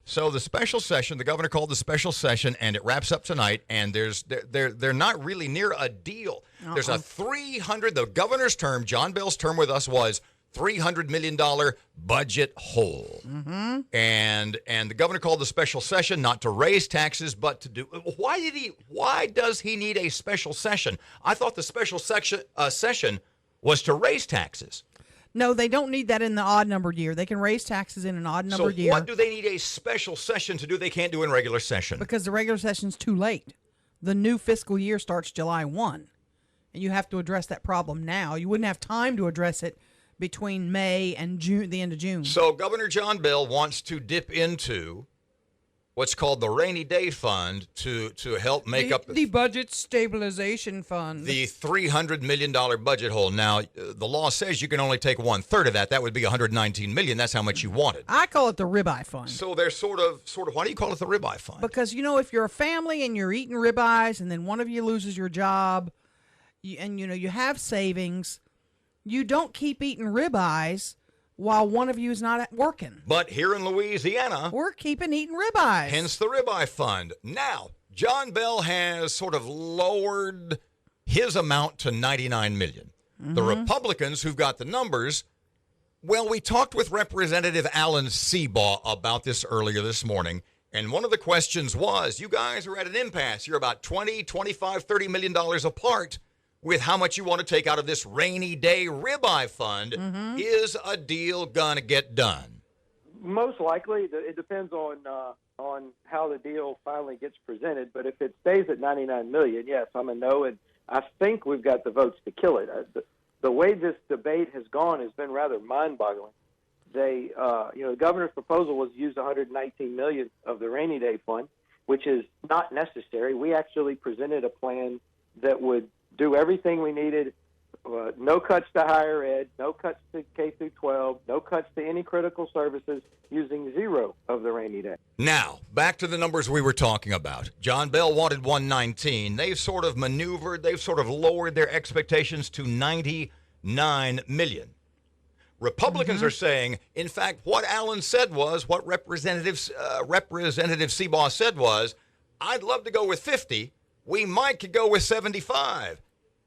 So the special session, the governor called the special session, and it wraps up tonight. And they're not really near a deal. There's a the governor's term, John Bell's term with us was $300 million budget hole. Mm-hmm. And the governor called the special session not to raise taxes, but to do. Why does he need a special session? I thought the special session was to raise taxes. No, they don't need that in the odd-numbered year. They can raise taxes in an odd-numbered year. So what do they need a special session to do they can't do in regular session? Because the regular session's too late. The new fiscal year starts July 1, and you have to address that problem now. You wouldn't have time to address it between May and June, the end of June. So Governor John Bell wants to dip into what's called the rainy day fund to help make up the budget stabilization fund. The $300 million budget hole. Now, the law says you can only take 1/3 of that. That would be $119 million. That's how much you wanted. I call it the ribeye fund. So they're sort of. Why do you call it the ribeye fund? Because, if you're a family and you're eating ribeyes and then one of you loses your job and, you have savings, you don't keep eating ribeyes while one of you is not working. But here in Louisiana, we're keeping eating ribeyes. Hence the ribeye fund. Now, John Bell has sort of lowered his amount to $99 million. Mm-hmm. The Republicans who've got the numbers, well, we talked with Representative Alan Seabaugh about this earlier this morning, and one of the questions was, you guys are at an impasse. You're about $20, $25, $30 million apart with how much you want to take out of this rainy day ribeye fund. Mm-hmm. Is a deal going to get done? Most likely. It depends on how the deal finally gets presented. But if it stays at $99 million, yes, I'm a no. And I think we've got the votes to kill it. The way this debate has gone has been rather mind-boggling. The governor's proposal was to use $119 million of the rainy day fund, which is not necessary. We actually presented a plan that would do everything we needed, no cuts to higher ed, no cuts to K through 12, no cuts to any critical services, using zero of the rainy day. Now, back to the numbers we were talking about. John Bell wanted 119. They've sort of maneuvered, they've sort of lowered their expectations to $99 million. Republicans are saying, in fact, what Alan said was, what Representative Seabaugh said was, I'd love to go with 50. We might could go with 75.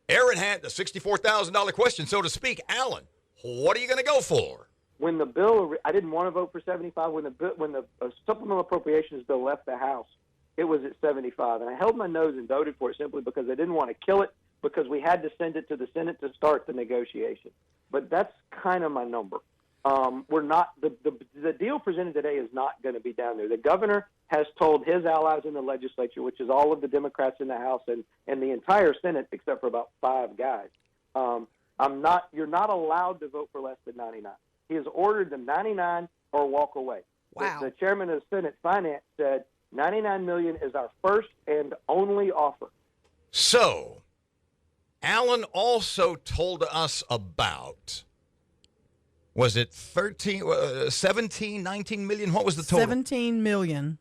Erin had the $64,000 question, so to speak. Alan, what are you going to go for? When the bill, I didn't want to vote for 75. When the supplemental appropriations bill left the House, it was at 75. And I held my nose and voted for it simply because I didn't want to kill it, because we had to send it to the Senate to start the negotiation. But that's kind of my number. We're not the deal presented today is not going to be down there. The governor has told his allies in the legislature, which is all of the Democrats in the House and the entire Senate except for about 5 guys, you're not allowed to vote for less than 99. He has ordered the 99 or walk away. Wow. The chairman of the Senate Finance said $99 million is our first and only offer. So, Alan also told us about, was it 17, 19 million? What was the total? 17 million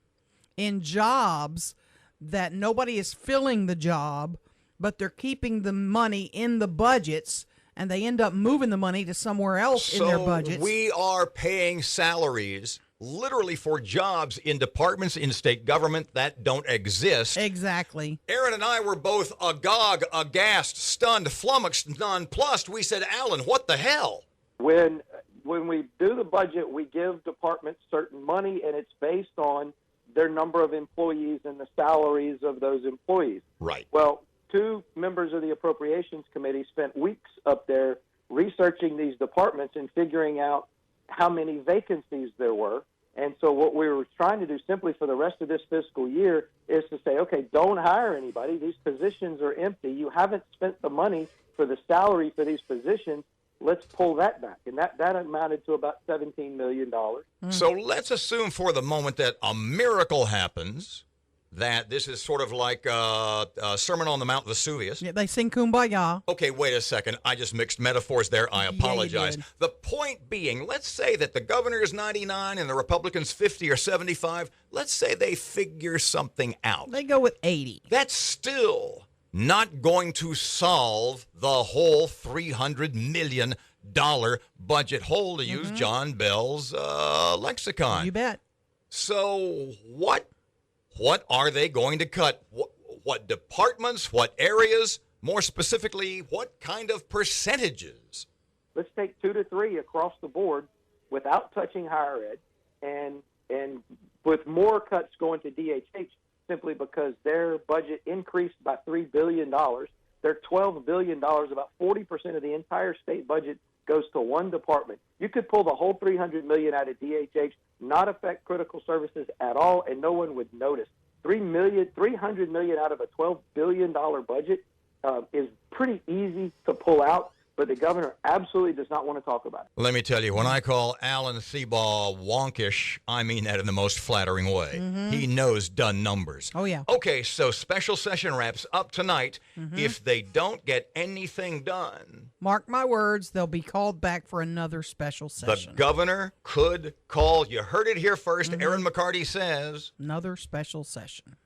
in jobs that nobody is filling the job, but they're keeping the money in the budgets, and they end up moving the money to somewhere else in their budgets. We are paying salaries literally for jobs in departments in state government that don't exist. Exactly. Erin and I were both agog, aghast, stunned, flummoxed, nonplussed. We said, Alan, what the hell? When we do the budget, we give departments certain money, and it's based on their number of employees and the salaries of those employees. Right. Well, 2 members of the Appropriations Committee spent weeks up there researching these departments and figuring out how many vacancies there were. And so what we were trying to do simply for the rest of this fiscal year is to say, okay, don't hire anybody. These positions are empty. You haven't spent the money for the salary for these positions. Let's pull that back. And that amounted to about $17 million. So let's assume for the moment that a miracle happens, that this is sort of like a Sermon on the Mount Vesuvius. Yeah, they sing Kumbaya. Okay, wait a second. I just mixed metaphors there. I apologize. Yeah, you did. The point being, let's say that the governor is 99 and the Republicans 50 or 75. Let's say they figure something out. They go with 80. That's still not going to solve the whole $300 million budget hole, to use John Bell's lexicon. You bet. So what are they going to cut? What departments, what areas, more specifically, what kind of percentages? Let's take 2 to 3 across the board without touching higher ed, and with more cuts going to DHH simply because their budget increased by $3 billion. Their $12 billion, about 40% of the entire state budget goes to one department. You could pull the whole $300 million out of DHH, not affect critical services at all, and no one would notice. $300 million out of a $12 billion budget is pretty easy to pull out, but the governor absolutely does not want to talk about it. Let me tell you, when I call Alan Seabaugh wonkish, I mean that in the most flattering way. He knows done numbers. Oh, yeah. Okay, so special session wraps up tonight. If they don't get anything done, Mark my words, they'll be called back for another special session. the governor could call. You heard it here first. Erin McCarty says. Another special session.